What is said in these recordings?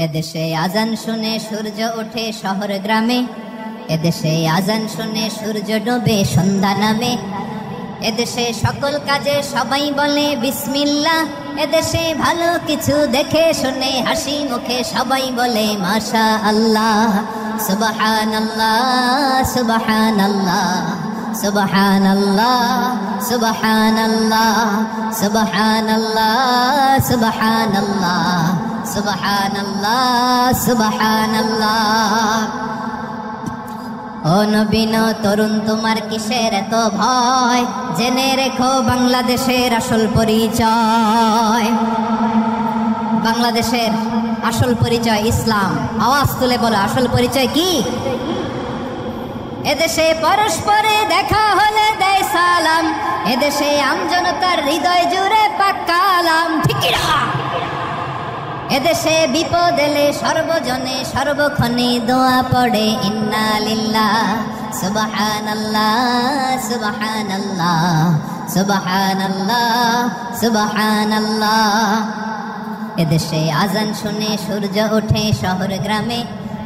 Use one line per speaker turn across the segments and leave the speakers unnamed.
এদেশে আজান শুনে সূর্য ওঠে শহর গ্রামে, এদেশে আজান শুনে সূর্য ডোবে সন্ধ্যা নামে। এদেশে সকল কাজে সবাই বলে বিসমিল্লাহ, এদেশে ভালো কিছু দেখে শুনে হাসি মুখে সবাই বলে মাশা আল্লাহ। সুবহানাল্লাহ সুবহানাল্লাহ সুবহানাল্লাহ সুবহানাল্লাহ সুবহানাল্লাহ সুবহানাল্লাহ সুবহানাল্লাহ সুবহানাল্লাহ। ও নবীন তরুণ তোমার কিসের এত ভয়, জেনে রেখো বাংলাদেশের আসল পরিচয়। বাংলাদেশের আসল পরিচয় ইসলাম। আওয়াজ তুলে বলো আসল পরিচয় কি? এদেশে পরস্পরে দেখা হলে দেয় সালাম, এদেশে আমজনতার হৃদয় জুড়ে পাক্কালাম। ঠিক না? এদেশে বিপদ এলে সর্বজনে সর্বক্ষণে দোয়া পড়ে ইন্না লিল্লাহ সুবহানাল্লাহ সুবহানাল্লাহ সুবহানাল্লাহ সুবহানাল্লাহ। এদেশে আজান শুনে সূর্য ওঠে শহর গ্রামে,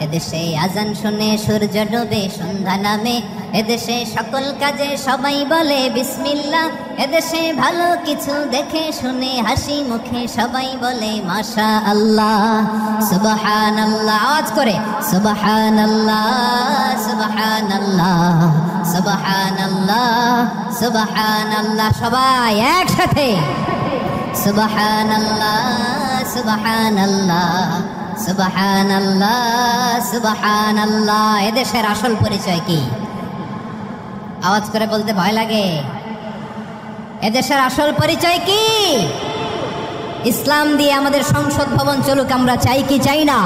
এদেশে আজান শুনে সূর্য ডোবে সন্ধ্যা নামে। এদেশে সকল কাজে সবাই বলে বিসমিল্লাহ, এদেশে ভালো কিছু দেখে শুনে হাসি মুখে সবাই বলে মাশা আল্লাহ। সুবহানাল্লাহ আওয়াজ করে সুবহানাল্লাহ সুবহানাল্লাহ সুবহানাল্লাহ সুবহানাল্লাহ। সবাই একসাথে সুবহানাল্লাহ সুবহানাল্লাহ সুবহানাল্লাহ সুবহানাল্লাহ। এদেশের আসল পরিচয় কি? আওয়াজ করে বলতে ভয় লাগে। এদেশের আসল পরিচয় কি? ইসলাম দিয়ে আমাদের সংসদ ভবন চলুক, আমরা চাই কি চাই না?